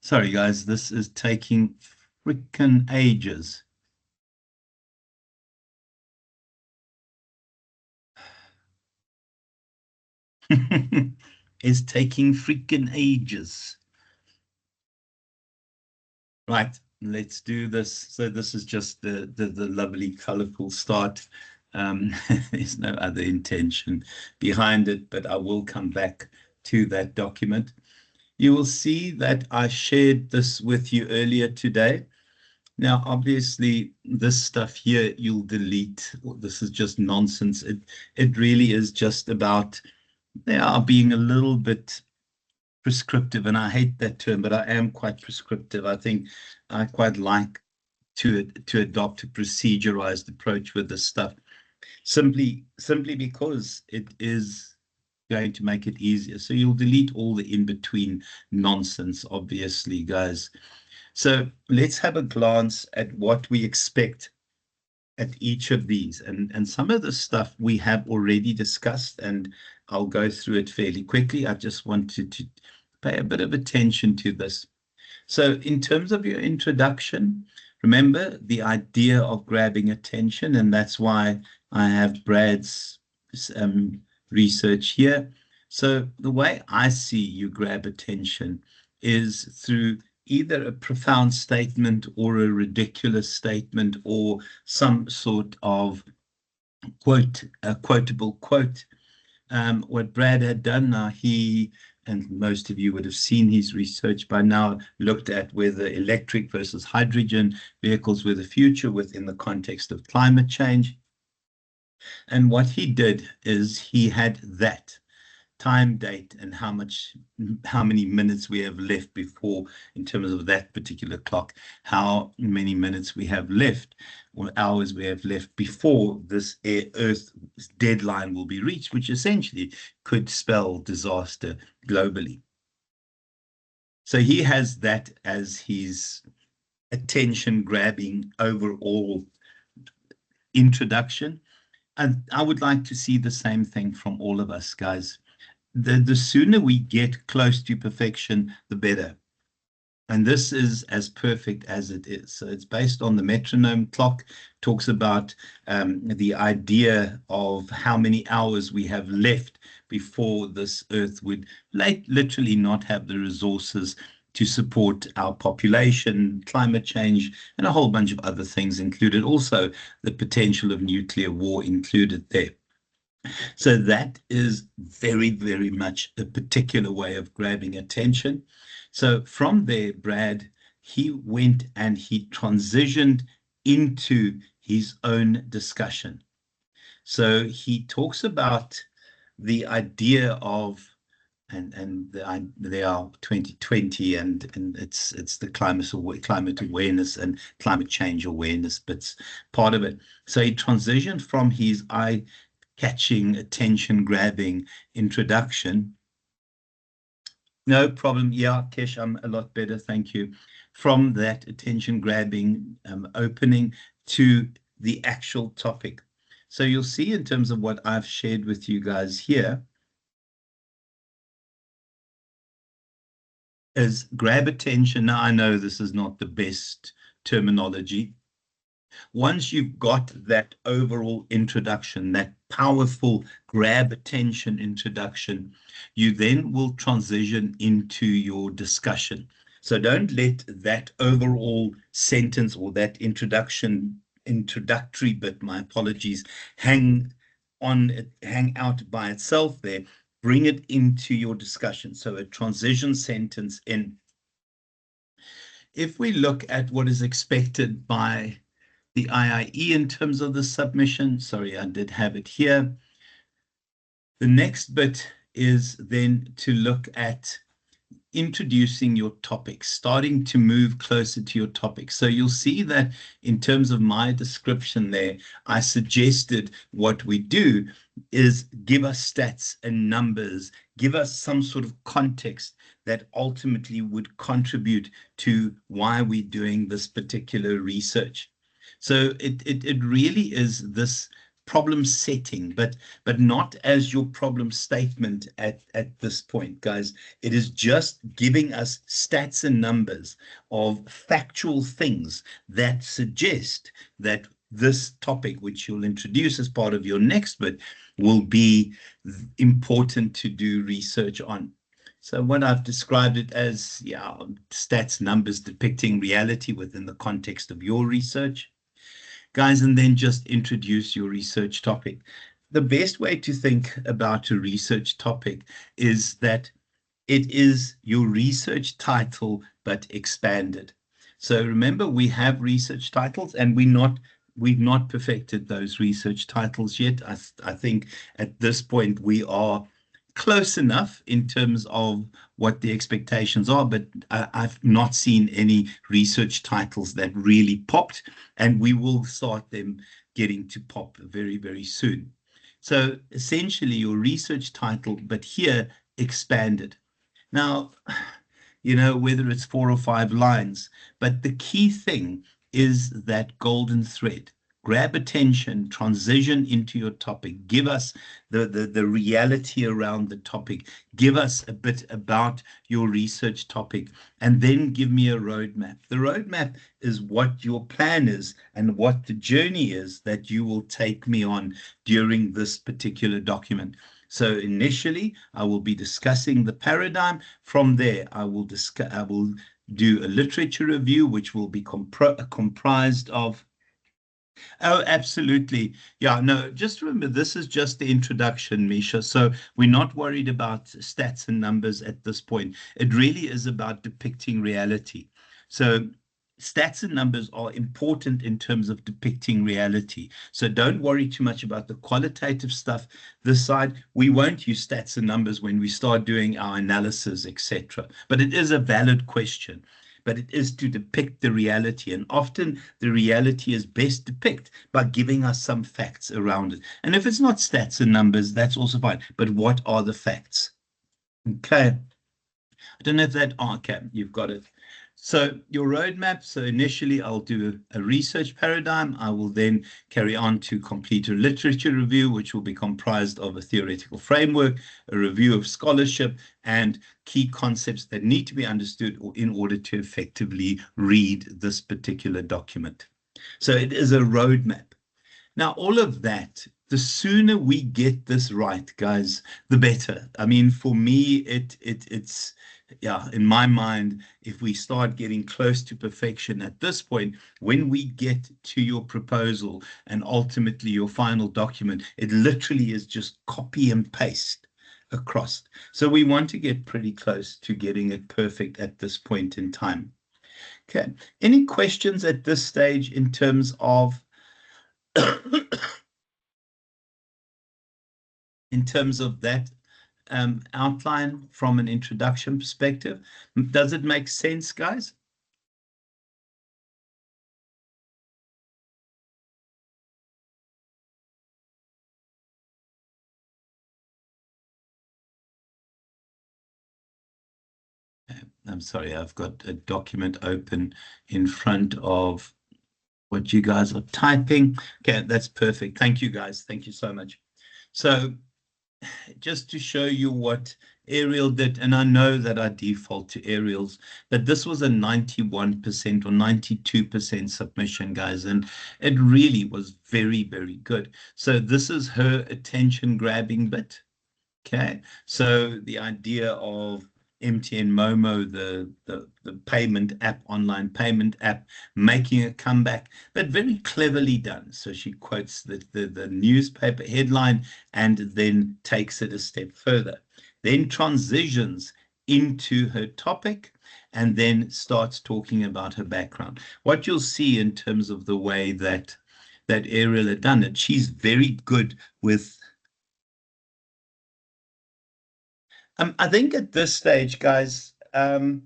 Sorry, guys, this is taking freaking ages. It's taking freaking ages. Right, let's do this. So this is just the lovely, colorful start. There's no other intention behind it, but I will come back to that document. You will see that I shared this with you earlier today. Now, obviously, this stuff here you'll delete. This is just nonsense. It really is just about they are being a little bit prescriptive, and I hate that term, but I am quite prescriptive. I think I quite like to adopt a procedurized approach with this stuff, simply because it is going to make it easier. So you'll delete all the in-between nonsense, obviously, guys. So let's have a glance at what we expect at each of these. And some of the stuff we have already discussed, and I'll go through it fairly quickly. I just wanted to pay a bit of attention to this. So in terms of your introduction, remember the idea of grabbing attention, and that's why I have Brad's research here. So the way I see you grab attention is through either a profound statement or a ridiculous statement or some sort of quote, a quotable quote. What Brad had done now, and most of you would have seen his research by now, looked at whether electric versus hydrogen vehicles were the future within the context of climate change. And what he did is he had that time, date, and how many minutes we have left before, in terms of that particular clock, how many minutes we have left or hours we have left before this Earth deadline will be reached, which essentially could spell disaster globally. So he has that as his attention-grabbing overall introduction. And I would like to see the same thing from all of us, guys. The sooner we get close to perfection, the better. And this is as perfect as it is. So it's based on the metronome clock, talks about the idea of how many hours we have left before this Earth would literally not have the resources to support our population, climate change, and a whole bunch of other things included. Also, the potential of nuclear war included there. So that is very, very much a particular way of grabbing attention. So from there, Brad, he went and he transitioned into his own discussion. So he talks about the idea of, and they are 2020, and it's the climate awareness and climate change awareness, but it's part of it. So he transitioned from his catching, attention-grabbing introduction. No problem. Yeah, Kesh, I'm a lot better. Thank you. From that attention-grabbing opening to the actual topic. So you'll see in terms of what I've shared with you guys here is grab attention. Now, I know this is not the best terminology. Once you've got that overall introduction, that powerful grab attention introduction, you then will transition into your discussion. So don't let that overall sentence or that introductory bit, my apologies, hang out by itself there. Bring it into your discussion. So a transition sentence in. If we look at what is expected by the IIE in terms of the submission. Sorry, I did have it here. The next bit is then to look at introducing your topics, starting to move closer to your topic. So you'll see that in terms of my description there, I suggested what we do is give us stats and numbers, give us some sort of context that ultimately would contribute to why we're doing this particular research. So it really is this problem setting, but not as your problem statement at this point, guys. It is just giving us stats and numbers of factual things that suggest that this topic, which you'll introduce as part of your next bit, will be important to do research on. So what I've described it as, yeah, stats, numbers depicting reality within the context of your research, guys, and then just introduce your research topic. The best way to think about a research topic is that it is your research title, but expanded. So remember, we have research titles, and we've not perfected those research titles yet. I think at this point we are close enough in terms of what the expectations are, but I've not seen any research titles that really popped, and we will start them getting to pop very, very soon. So essentially your research title, but here expanded. Now, you know, whether it's 4 or 5 lines, but the key thing is that golden thread. Grab attention, transition into your topic, give us the reality around the topic, give us a bit about your research topic, and then give me a roadmap. The roadmap is what your plan is and what the journey is that you will take me on during this particular document. So initially, I will be discussing the paradigm. From there, I will do a literature review, which will be comprised of. Oh, absolutely. Yeah, no, just remember, this is just the introduction, Misha. So we're not worried about stats and numbers at this point. It really is about depicting reality. So stats and numbers are important in terms of depicting reality. So don't worry too much about the qualitative stuff. This side, we won't use stats and numbers when we start doing our analysis, etc. But it is a valid question. But it is to depict the reality. And often the reality is best depicted by giving us some facts around it. And if it's not stats and numbers, that's also fine. But what are the facts? Okay. I don't know if that, okay, you've got it. So your roadmap, so initially I'll do a research paradigm. I will then carry on to complete a literature review, which will be comprised of a theoretical framework, a review of scholarship, and key concepts that need to be understood in order to effectively read this particular document. So it is a roadmap. Now, all of that, the sooner we get this right, guys, the better. I mean, for me, it's yeah, in my mind, if we start getting close to perfection at this point, when we get to your proposal and ultimately your final document, it literally is just copy and paste across. So we want to get pretty close to getting it perfect at this point in time. Okay. Any questions at this stage in terms of that outline from an introduction perspective? Does it make sense, guys? I'm sorry, I've got a document open in front of what you guys are typing. Okay, that's perfect. Thank you, guys. Thank you so much. So just to show you what Ariel did, and I know that I default to Ariel's, but this was a 91% or 92% submission, guys, and it really was very, very good. So this is her attention grabbing bit. Okay, so the idea of MTN Momo, the payment app, online payment app, making a comeback, but very cleverly done. So she quotes the newspaper headline and then takes it a step further, then transitions into her topic, and then starts talking about her background. What you'll see in terms of the way that Ariel had done it, she's very good with. I think at this stage, guys, can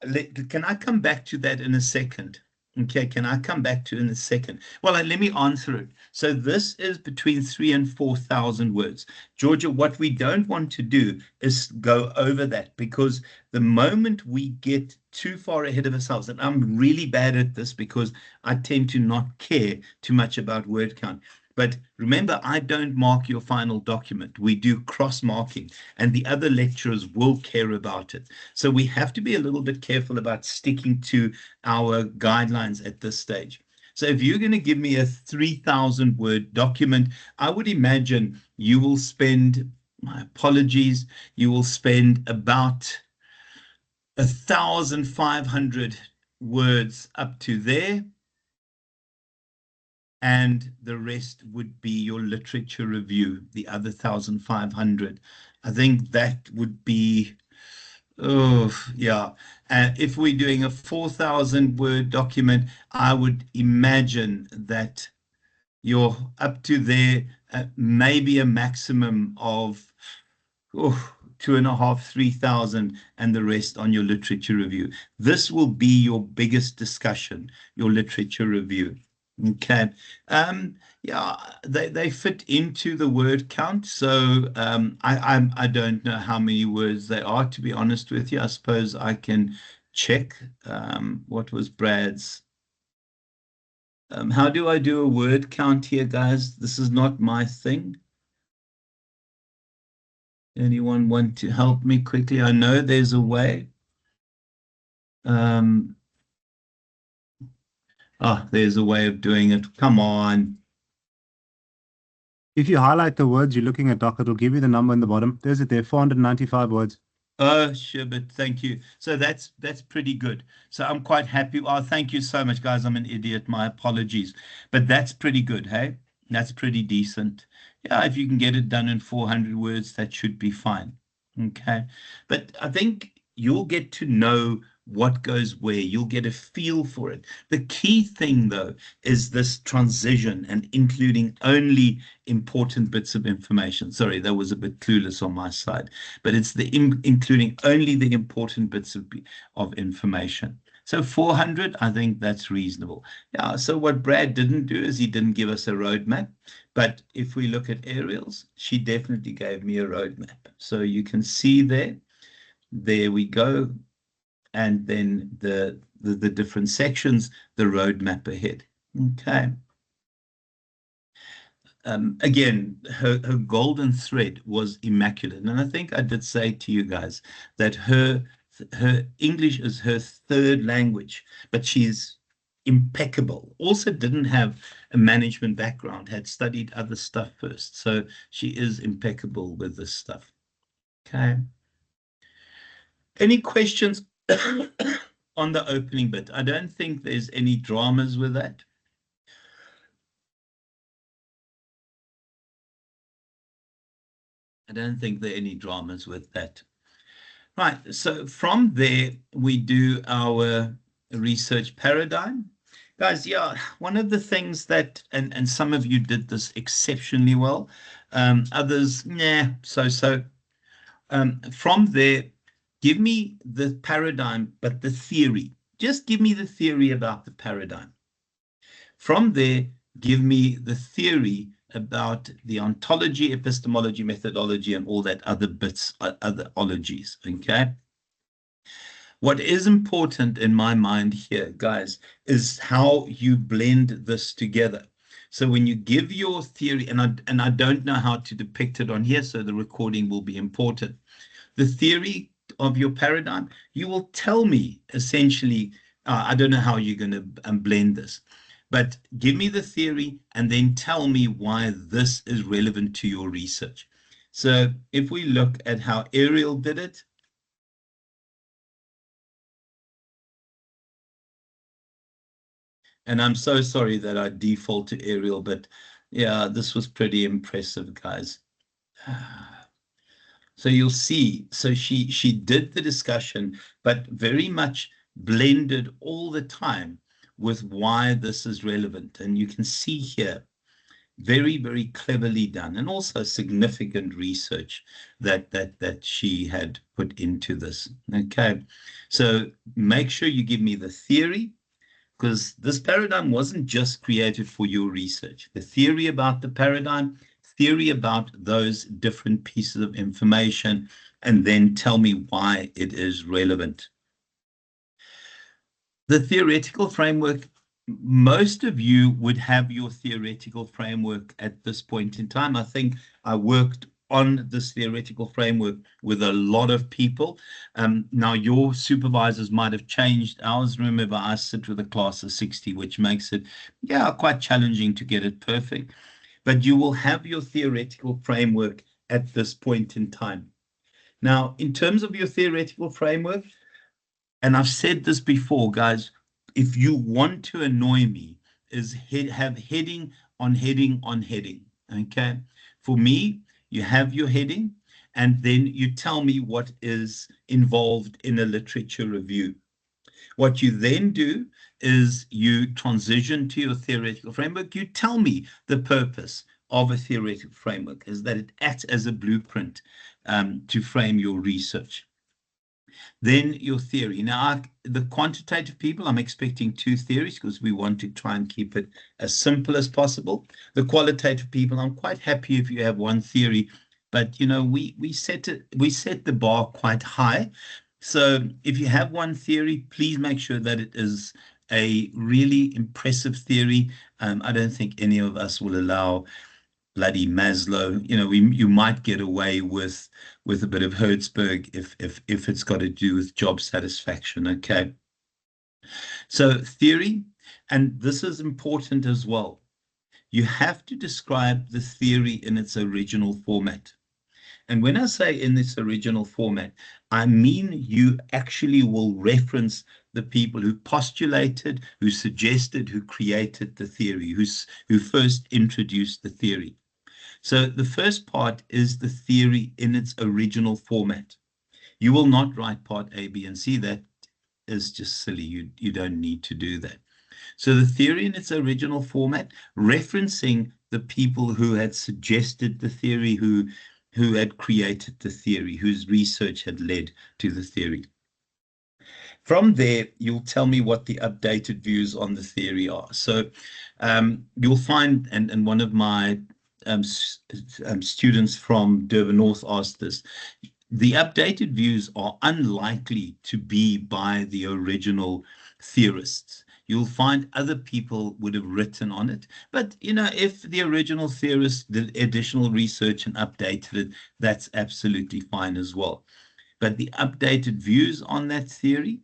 I come back to that in a second? Okay, can I come back to it in a second? Well, let me answer it. So this is between 3,000 and 4,000 words. Georgia, what we don't want to do is go over that, because the moment we get too far ahead of ourselves, and I'm really bad at this because I tend to not care too much about word count. But remember, I don't mark your final document. We do cross-marking, and the other lecturers will care about it. So we have to be a little bit careful about sticking to our guidelines at this stage. So if you're going to give me a 3,000 word document, I would imagine you will spend, my apologies, you will spend about 1,500 words up to there, and the rest would be your literature review, the other 1,500. I think that would be, oh, yeah. If we're doing a 4,000 word document, I would imagine that you're up to there, maybe a maximum of, oh, 2,500, 3,000, and the rest on your literature review. This will be your biggest discussion, your literature review. Okay. Yeah, they fit into the word count. So I don't know how many words they are, to be honest with you. I suppose I can check. What was Brad's? How do I do a word count here, guys? This is not my thing. Anyone want to help me quickly? I know there's a way. There's a way of doing it. Come on. If you highlight the words you're looking at, Doc, it'll give you the number in the bottom. There's it there, 495 words. Oh, Shibit, thank you. So that's pretty good. So I'm quite happy. Oh, thank you so much, guys. I'm an idiot. My apologies. But that's pretty good, hey? That's pretty decent. Yeah, if you can get it done in 400 words, that should be fine. Okay. But I think you'll get to know what goes where. You'll get a feel for it. The key thing, though, is this transition and including only important bits of information. Sorry, that was a bit clueless on my side, but it's the including only the important bits of information. So 400, I think that's reasonable. Yeah, so what Brad didn't do is he didn't give us a roadmap. But if we look at Ariel's, she definitely gave me a roadmap. So you can see there we go. And then the different sections, the roadmap ahead. Okay. Again, her golden thread was immaculate. And I think I did say to you guys that her English is her third language, but she's impeccable. Also didn't have a management background, had studied other stuff first. So she is impeccable with this stuff. Okay. Any questions on the opening bit? I don't think there's any dramas with that. I don't think there are any dramas with that. Right, so from there, we do our research paradigm. Guys, yeah, one of the things that, and some of you did this exceptionally well, others, nah, so. From there, give me the paradigm, but the theory. Just give me the theory about the paradigm. From there, give me the theory about the ontology, epistemology, methodology, and all that other bits, other ologies, okay? What is important in my mind here, guys, is how you blend this together. So when you give your theory, and I don't know how to depict it on here, so the recording will be important. The theory of your paradigm, you will tell me essentially, I don't know how you're going to blend this, but give me the theory and then tell me why this is relevant to your research. So if we look at how Ariel did it, and I'm so sorry that I default to Ariel, but yeah, this was pretty impressive, guys. So you'll see, so she did the discussion, but very much blended all the time with why this is relevant. And you can see here, very, very cleverly done, and also significant research that she had put into this. Okay, so make sure you give me the theory, because this paradigm wasn't just created for your research. The theory about the paradigm, theory about those different pieces of information, and then tell me why it is relevant. The theoretical framework, most of you would have your theoretical framework at this point in time. I think I worked on this theoretical framework with a lot of people. Now, your supervisors might have changed. Ours, remember, I sit with a class of 60, which makes it, yeah, quite challenging to get it perfect. But you will have your theoretical framework at this point in time. Now, in terms of your theoretical framework, and I've said this before, guys, if you want to annoy me, is have heading on heading on heading. Okay. For me, you have your heading, and then you tell me what is involved in a literature review. What you then do is you transition to your theoretical framework. You tell me the purpose of a theoretical framework is that it acts as a blueprint to frame your research. Then your theory. Now, the quantitative people, I'm expecting 2 theories because we want to try and keep it as simple as possible. The qualitative people, I'm quite happy if you have 1 theory, but we set the bar quite high. So if you have 1 theory, please make sure that it is a really impressive theory. I don't think any of us will allow bloody Maslow. You might get away with a bit of Hertzberg if it's got to do with job satisfaction. Okay. So theory, and this is important as well. You have to describe the theory in its original format. And when I say in this original format, I mean you actually will reference the people who postulated, who suggested, who created the theory, who first introduced the theory. So the first part is the theory in its original format. You will not write part A, B, and C. That is just silly. You don't need to do that. So the theory in its original format, referencing the people who had suggested the theory, who had created the theory, whose research had led to the theory. From there, you'll tell me what the updated views on the theory are. So you'll find, and one of my students from Durban North asked this, the updated views are unlikely to be by the original theorists. You'll find other people would have written on it. But, if the original theorist did additional research and updated it, that's absolutely fine as well. But the updated views on that theory,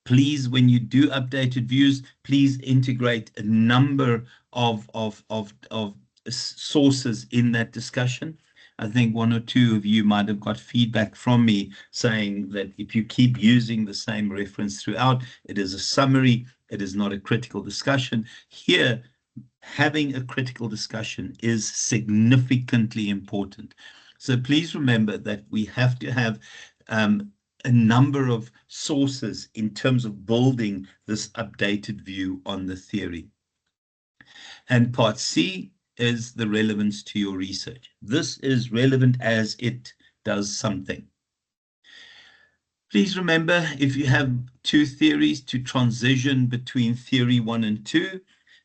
please, when you do updated views, please integrate a number of sources in that discussion. I think 1 or 2 of you might have got feedback from me saying that if you keep using the same reference throughout, it is a summary, it is not a critical discussion. Here, having a critical discussion is significantly important. So please remember that we have to have a number of sources in terms of building this updated view on the theory. And part C is the relevance to your research. This is relevant as it does something. Please remember, if you have 2 theories, to transition between theory 1 and 2,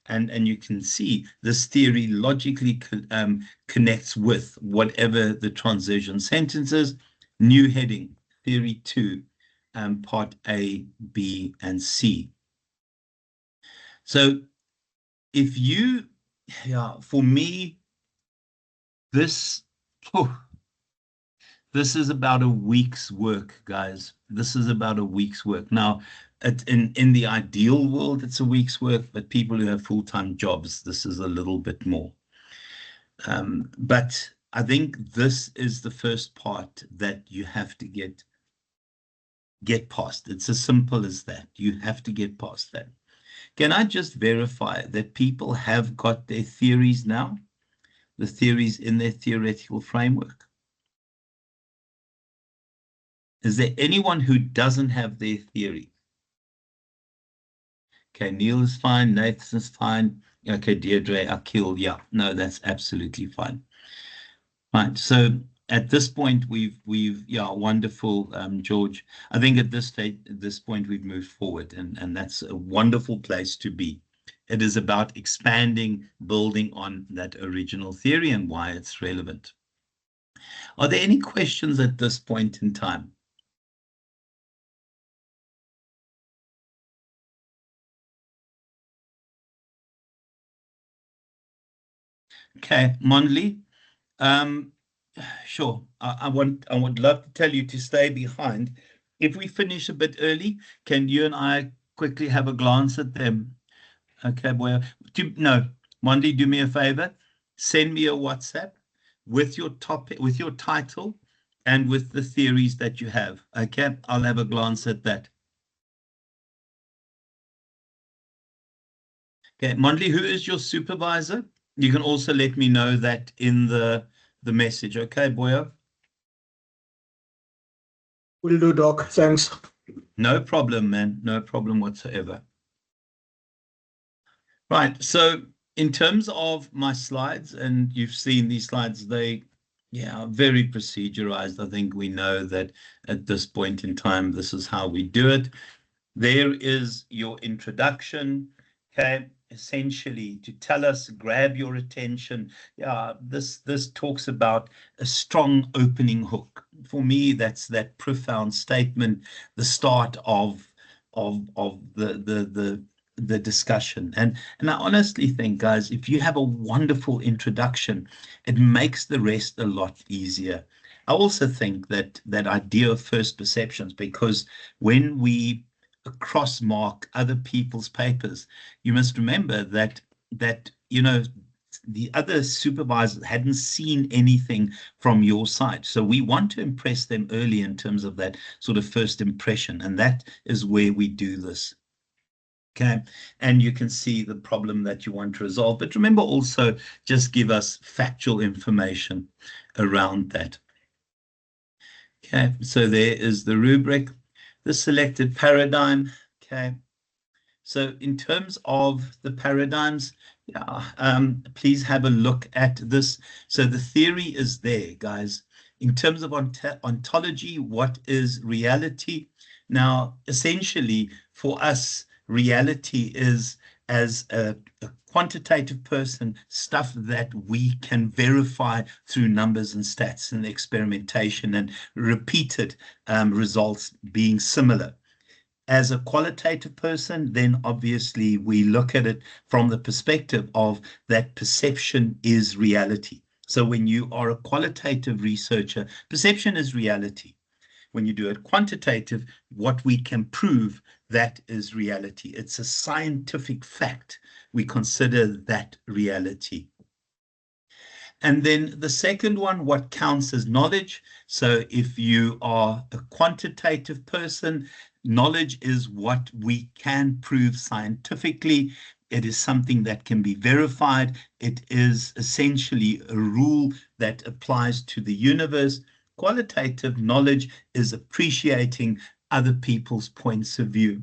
and you can see this theory logically connects with whatever the transition sentence is. New heading, theory 2, part A, B, and C. So if you, for me, this is about a week's work, guys. This is about a week's work. Now, in the ideal world, it's a week's work, but people who have full-time jobs, this is a little bit more. But I think this is the first part that you have to get past. It's as simple as that. You have to get past that. Can I just verify that people have got their theories now? The theories in their theoretical framework? Is there anyone who doesn't have their theory? Okay, Neil is fine. Nathan's fine. Okay, Deirdre, Akil, yeah. No, that's absolutely fine. Right, so at this point, we've wonderful, George. I think at this point, we've moved forward, and that's a wonderful place to be. It is about expanding, building on that original theory and why it's relevant. Are there any questions at this point in time? Okay, Monley. Sure. I would love to tell you to stay behind. If we finish a bit early, can you and I quickly have a glance at them? Okay, boy. No, Monday, do me a favor. Send me a WhatsApp with your topic, with your title, and with the theories that you have. Okay, I'll have a glance at that. Okay, Monday, who is your supervisor? You can also let me know that in the message. Okay, Boyo? Will do, Doc. Thanks. No problem, man. No problem whatsoever. Right. So in terms of my slides, and you've seen these slides, they, yeah, are very procedurized. I think we know that at this point in time, this is how we do it. There is your introduction, okay, essentially to tell us, grab your attention. Yeah, this talks about a strong opening hook. For me, that's that profound statement, the start of the discussion. And I honestly think, guys, if you have a wonderful introduction, it makes the rest a lot easier. I also think that that idea of first perceptions, because when we cross mark other people's papers, you must remember that the other supervisors hadn't seen anything from your side. So we want to impress them early in terms of that sort of first impression. And that is where we do this. Okay, and you can see the problem that you want to resolve. But remember also, just give us factual information around that. Okay, so there is the rubric, the selected paradigm. Okay, so in terms of the paradigms, yeah, please have a look at this. So the theory is there, guys. In terms of ontology, what is reality? Now, essentially, for us, reality is, as a quantitative person, stuff that we can verify through numbers and stats and experimentation and repeated results being similar. As a qualitative person, then obviously we look at it from the perspective of that perception is reality. So when you are a qualitative researcher, perception is reality. When you do it quantitative, what we can prove, that is reality. It's a scientific fact. We consider that reality. And then the second one, what counts as knowledge. So if you are a quantitative person, knowledge is what we can prove scientifically. It is something that can be verified. It is essentially a rule that applies to the universe. Qualitative knowledge is appreciating other people's points of view.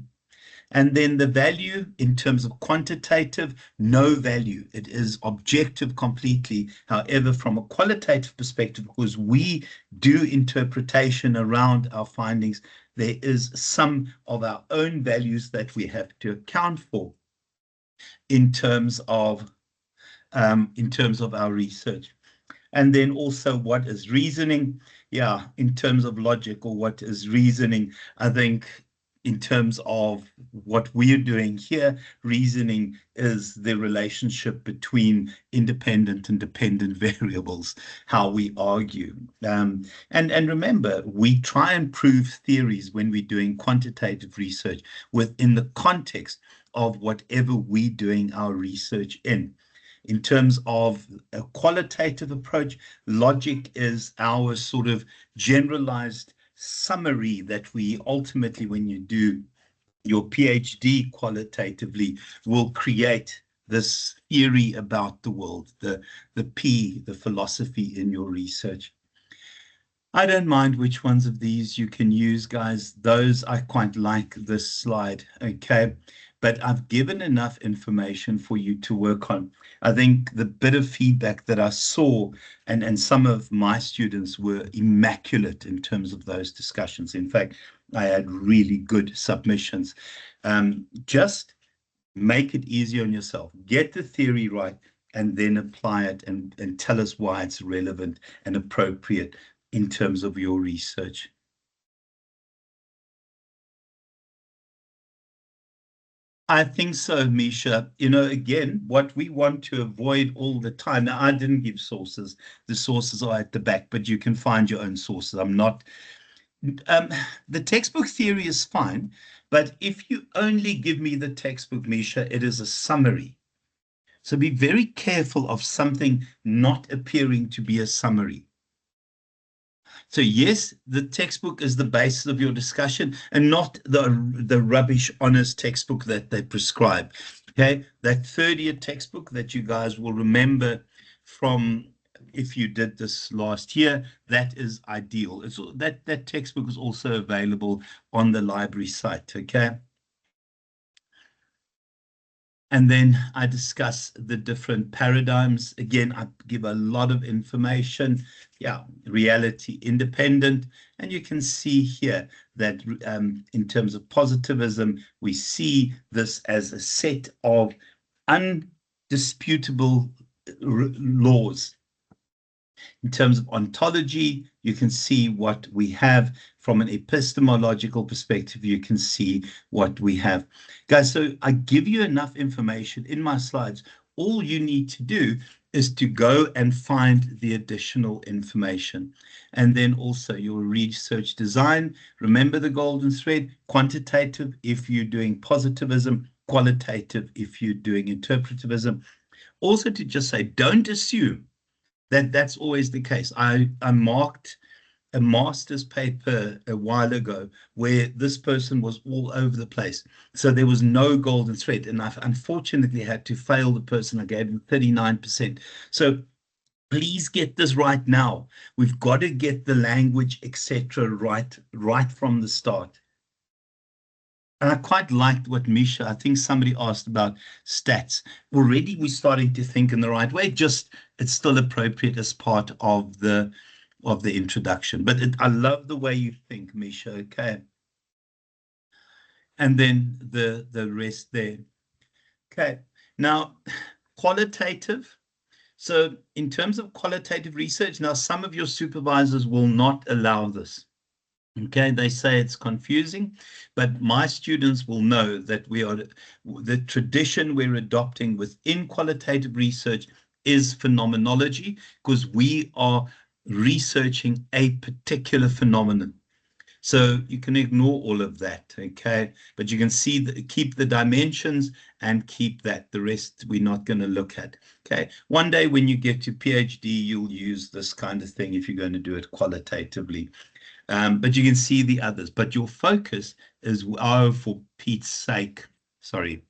And then the value in terms of quantitative, no value. It is objective completely. However, from a qualitative perspective, because we do interpretation around our findings, there is some of our own values that we have to account for in terms of our research. And then also, what is reasoning? Yeah, in terms of logic, or what is reasoning, I think in terms of what we're doing here, reasoning is the relationship between independent and dependent variables, how we argue. And remember, we try and prove theories when we're doing quantitative research within the context of whatever we're doing our research in. In terms of a qualitative approach, logic is our sort of generalized summary that we ultimately, when you do your PhD qualitatively, will create this theory about the world, the P, the philosophy in your research. I don't mind which ones of these you can use, guys. Those, I quite like this slide, okay? But I've given enough information for you to work on. I think the bit of feedback that I saw, and some of my students were immaculate in terms of those discussions. In fact, I had really good submissions. Just make it easy on yourself. Get the theory right, and then apply it and tell us why it's relevant and appropriate in terms of your research. I think so, Misha. You know, again, what we want to avoid all the time. Now, I didn't give sources. The sources are at the back, but you can find your own sources. I'm not. Um, the textbook theory is fine, but if you only give me the textbook, Misha, it is a summary. So be very careful of something not appearing to be a summary. So yes, the textbook is the basis of your discussion and not the rubbish honors textbook that they prescribe. Okay, that third year textbook that you guys will remember from if you did this last year, that is ideal. It's that textbook is also available on the library site. Okay. And then I discuss the different paradigms. Again, I give a lot of information. Yeah, reality independent. And you can see here that in terms of positivism, we see this as a set of undisputable laws. In terms of ontology, you can see what we have from an epistemological perspective. You can see what we have. Guys, so I give you enough information in my slides. All you need to do is to go and find the additional information. And then also your research design. Remember the golden thread, quantitative if you're doing positivism, qualitative if you're doing interpretivism. Also to just say, don't assume that's always the case. I marked a master's paper a while ago where this person was all over the place. So there was no golden thread. And I've unfortunately had to fail the person. I gave him 39%. So please get this right now. We've got to get the language, etc., right from the start. And I quite liked what Misha, I think somebody asked about stats. Already we're starting to think in the right way, just it's still appropriate as part of the introduction. But I love the way you think, Misha, okay? And then the rest there. Okay, now qualitative. So in terms of qualitative research, now some of your supervisors will not allow this. Okay, they say it's confusing, but my students will know that the tradition we're adopting within qualitative research is phenomenology, because we are researching a particular phenomenon. So you can ignore all of that, okay? But you can see keep the dimensions and keep that. The rest we're not going to look at, okay? One day when you get to PhD, you'll use this kind of thing if you're going to do it qualitatively. But you can see the others. But your focus is, oh, for Pete's sake, sorry.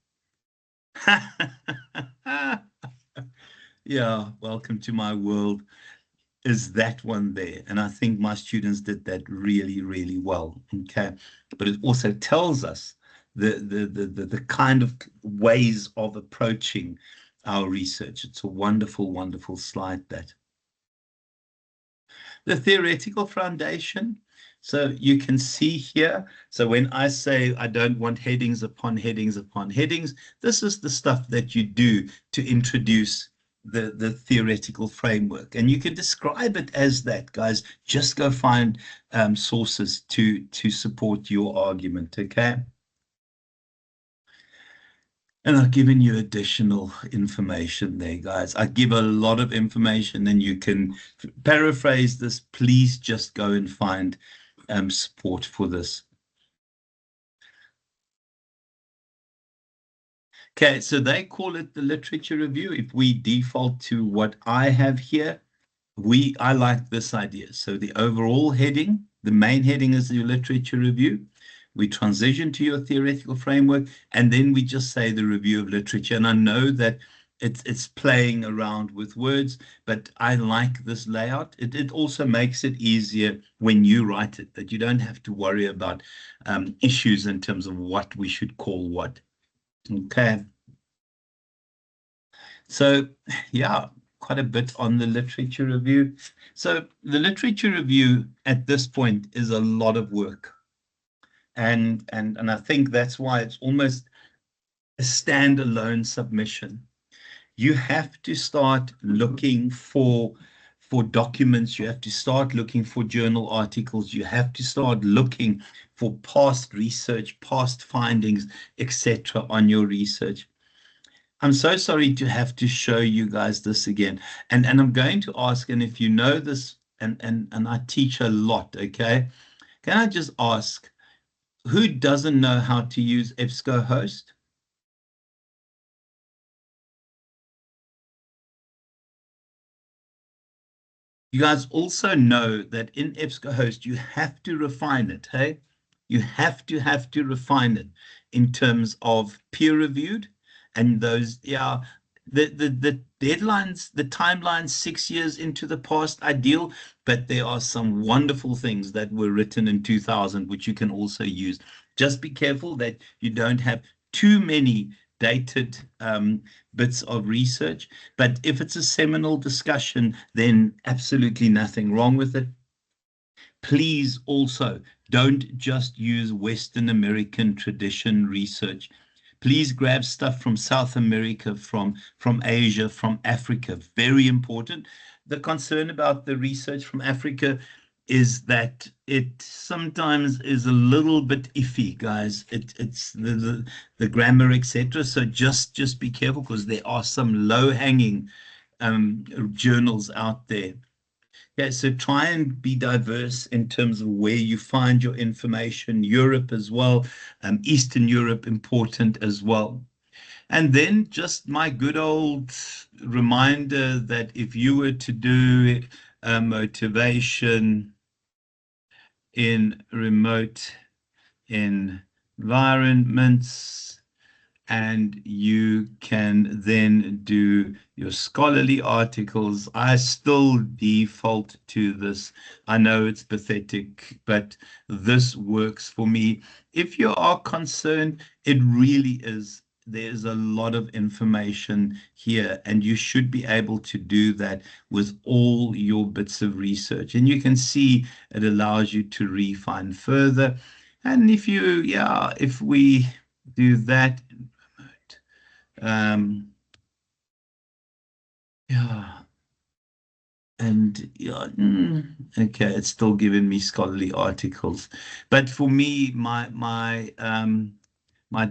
Yeah, welcome to my world. Is that one there? And I think my students did that really, really well. Okay, but it also tells us the kind of ways of approaching our research. It's a wonderful, wonderful slide, that. The theoretical foundation. So you can see here, so when I say I don't want headings upon headings upon headings, this is the stuff that you do to introduce the theoretical framework. And you can describe it as that, guys. Just go find sources to support your argument, okay? And I've given you additional information there, guys. I give a lot of information, and you can paraphrase this. Please just go and find support for this. Okay, so they call it the literature review. If we default to what I have here, I like this idea. So the overall heading, the main heading is your literature review. We transition to your theoretical framework, and then we just say the review of literature. And I know that it's playing around with words, but I like this layout. It also makes it easier when you write it, that you don't have to worry about issues in terms of what we should call what. Okay. So, yeah, quite a bit on the literature review. So the literature review at this point is a lot of work. And I think that's why it's almost a standalone submission. You have to start looking for for documents. You have to start looking for journal articles. You have to start looking for past research, past findings, etc. on your research. I'm so sorry to have to show you guys this again. And I'm going to ask, and if you know this, and I teach a lot, okay? Can I just ask, who doesn't know how to use EBSCOhost? You guys also know that in EBSCOhost, you have to refine it, hey? You have to refine it in terms of peer-reviewed and those, yeah, the deadlines, the timelines 6 years into the past, ideal, but there are some wonderful things that were written in 2000, which you can also use. Just be careful that you don't have too many dated bits of research. But if it's a seminal discussion, then absolutely nothing wrong with it. Please also don't just use Western American tradition research. Please grab stuff from South America, from Asia, from Africa. Very important. The concern about the research from Africa is that it sometimes is a little bit iffy, guys. It's the grammar, etc. So just be careful, because there are some low-hanging journals out there. Yeah, so try and be diverse in terms of where you find your information. Europe as well, Eastern Europe important as well. And then just my good old reminder that if you were to do motivation in remote environments, and you can then do your scholarly articles. I still default to this. I know it's pathetic, but this works for me. If you are concerned, it really is. There's a lot of information here, and you should be able to do that with all your bits of research. And you can see it allows you to refine further. And if you, yeah, if we do that, yeah, and yeah, okay, it's still giving me scholarly articles, but for me, my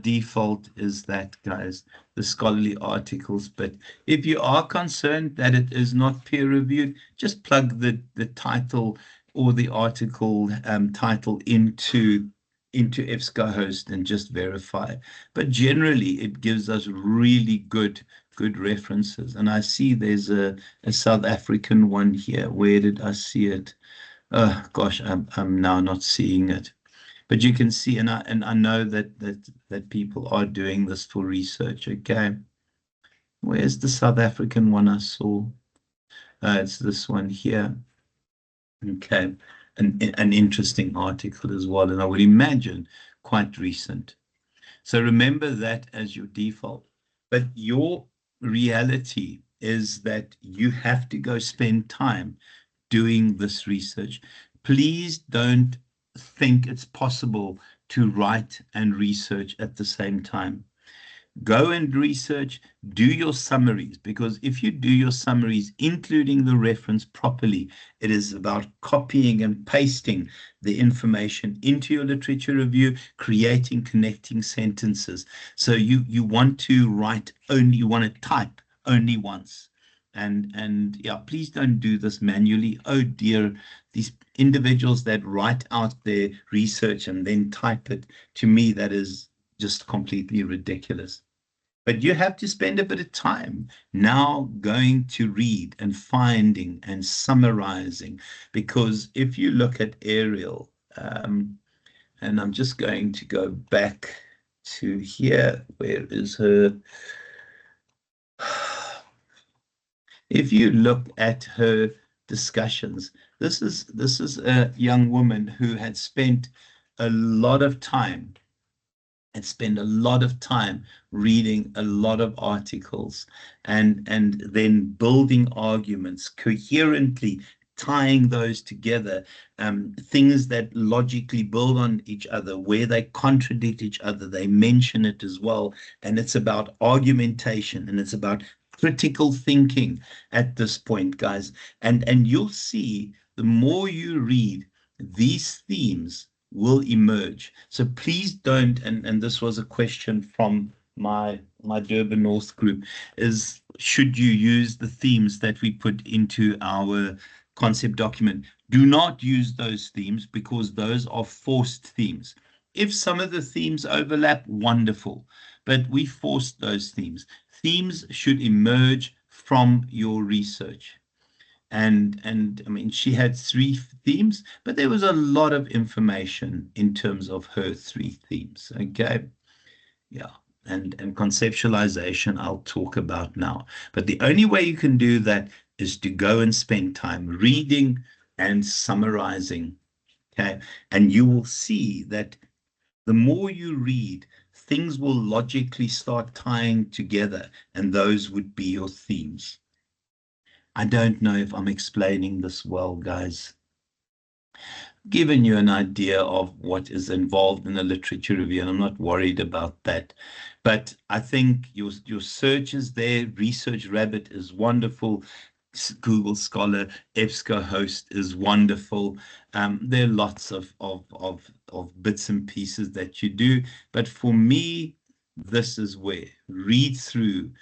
default is that, guys, the scholarly articles. But if you are concerned that it is not peer reviewed, just plug the title or the article title into EBSCOhost and just verify. But generally, it gives us really good references. And I see there's a South African one here. Where did I see it? Oh gosh, I'm now not seeing it. But you can see, and I know that people are doing this for research. Okay, where's the South African one I saw? It's this one here. Okay, an interesting article as well, and I would imagine quite recent. So remember that as your default. But your reality is that you have to go spend time doing this research. Please don't think it's possible to write and research at the same time. Go and research, do your summaries, because if you do your summaries, including the reference properly, it is about copying and pasting the information into your literature review, creating connecting sentences. So you want to write only, you want to type only once. And yeah, please don't do this manually. Oh dear, these individuals that write out their research and then type it, to me, that is just completely ridiculous. But you have to spend a bit of time now going to read and finding and summarizing, because if you look at Ariel, and I'm just going to go back to here, where is her? If you look at her discussions, this is a young woman who had spent a lot of time and spend a lot of time reading a lot of articles and then building arguments coherently, tying those together, things that logically build on each other, where they contradict each other, they mention it as well. And it's about argumentation, and it's about critical thinking at this point, guys. And you'll see the more you read, these themes will emerge. So please don't, and this was a question from my Durban North group, is should you use the themes that we put into our concept document? Do not use those themes because those are forced themes. If some of the themes overlap, wonderful, but we forced those themes. Themes should emerge from your research. And I mean, she had 3 themes, but there was a lot of information in terms of her 3 themes. Okay. Yeah. And conceptualization I'll talk about now. But the only way you can do that is to go and spend time reading and summarizing. Okay. And you will see that the more you read, things will logically start tying together, and those would be your themes. I don't know if I'm explaining this well, guys. Given you an idea of what is involved in the literature review, and I'm not worried about that. But I think your search is there. Research Rabbit is wonderful. Google Scholar, EBSCOhost is wonderful. There are lots of bits and pieces that you do. But for me, this is where read through,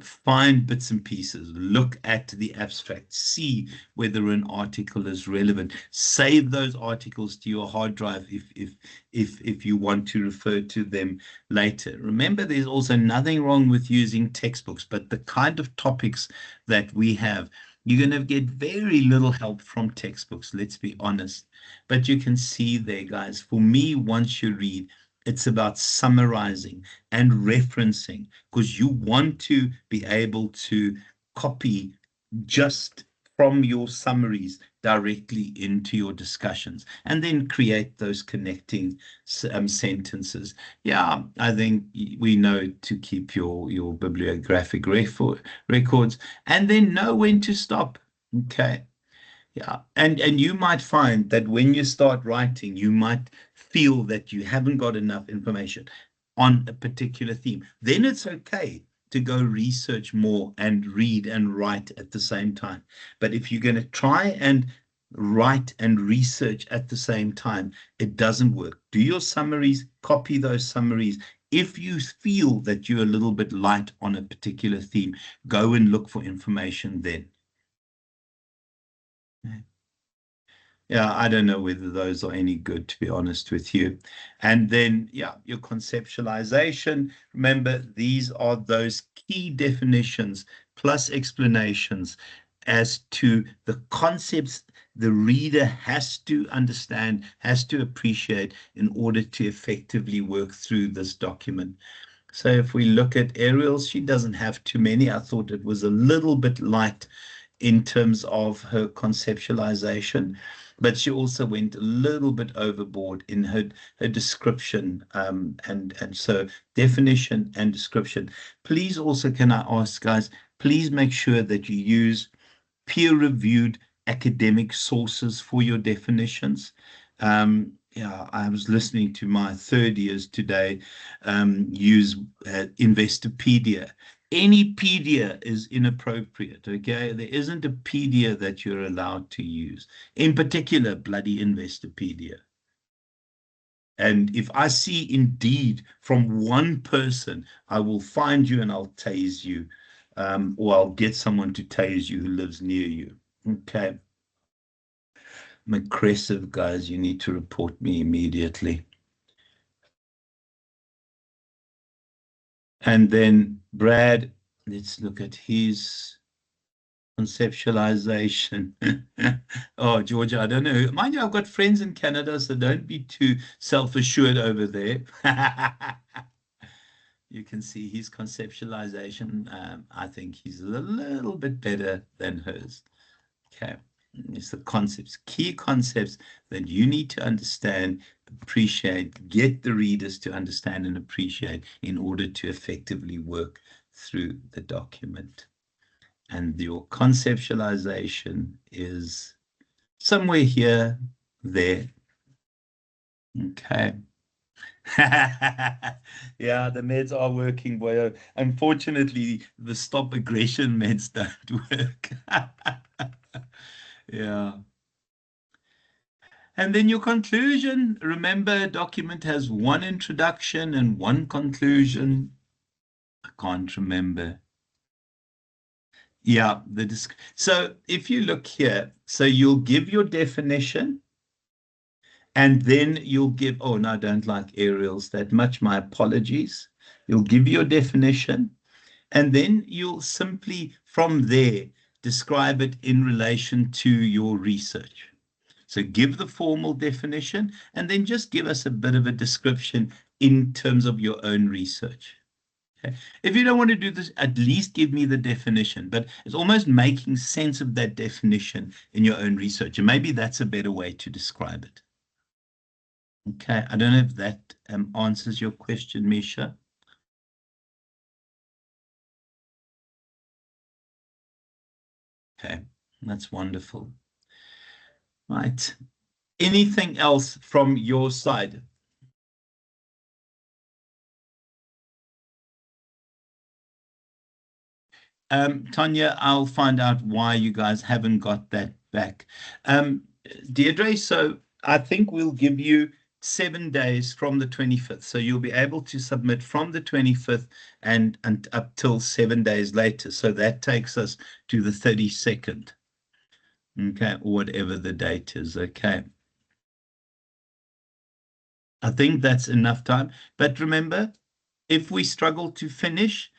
find bits and pieces, look at the abstract, see whether an article is relevant, save those articles to your hard drive if you want to refer to them later. Remember, there's also nothing wrong with using textbooks, but the kind of topics that we have, you're going to get very little help from textbooks, let's be honest. But you can see there, guys, for me, once you read, it's about summarizing and referencing, because you want to be able to copy just from your summaries directly into your discussions and then create those connecting sentences. Yeah, I think we know to keep your bibliographic records and then know when to stop. Okay. Yeah, and you might find that when you start writing, you might feel that you haven't got enough information on a particular theme. Then it's okay to go research more and read and write at the same time. But if you're going to try and write and research at the same time, it doesn't work. Do your summaries, copy those summaries. If you feel that you're a little bit light on a particular theme, go and look for information then. Yeah, I don't know whether those are any good, to be honest with you. And then, yeah, your conceptualization. Remember, these are those key definitions plus explanations as to the concepts the reader has to understand, has to appreciate in order to effectively work through this document. So if we look at Ariel, she doesn't have too many. I thought it was a little bit light in terms of her conceptualization, but she also went a little bit overboard in her description, and so definition and description. Please also, can I ask, guys, please make sure that you use peer-reviewed academic sources for your definitions. Yeah, I was listening to my 3rd years today use Investopedia. Any pedia is inappropriate, okay? There isn't a pedia that you're allowed to use, in particular, bloody Investopedia. And if I see indeed from one person, I will find you and I'll tase you, or I'll get someone to tase you who lives near you, okay? I'm aggressive, guys. You need to report me immediately. And then Brad, let's look at his conceptualization. Oh, Georgia, I don't know. Mind you, I've got friends in Canada, so don't be too self-assured over there. You can see his conceptualization. I think he's a little bit better than hers. Okay. It's the concepts, key concepts that you need to understand, appreciate, get the readers to understand and appreciate in order to effectively work through the document. And your conceptualization is somewhere here, there. Okay. Yeah, the meds are working well. Unfortunately, the stop aggression meds don't work. Yeah. And then your conclusion. Remember, a document has one introduction and one conclusion. I can't remember. Yeah, so if you look here, so you'll give your definition, and then you'll give, oh, no, I don't like aerials that much. My apologies. You'll give your definition, and then you'll simply, from there, describe it in relation to your research. So give the formal definition, and then just give us a bit of a description in terms of your own research. Okay. If you don't want to do this, at least give me the definition, but it's almost making sense of that definition in your own research. And maybe that's a better way to describe it. Okay, I don't know if that answers your question, Misha. Okay, that's wonderful. Right. Anything else from your side? Tanya, I'll find out why you guys haven't got that back. Deirdre, so I think we'll give you 7 days from the 25th. So you'll be able to submit from the 25th and up till 7 days later. So that takes us to the 32nd. Okay, or whatever the date is. Okay. I think that's enough time. But remember, if we struggle to finish,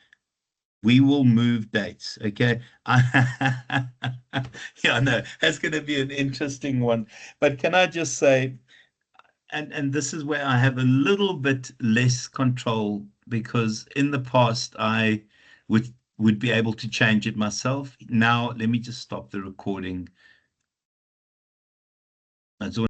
we will move dates, okay? Yeah, no, that's going to be an interesting one. But can I just say, and this is where I have a little bit less control, because in the past I would be able to change it myself. Now, let me just stop the recording. That's all.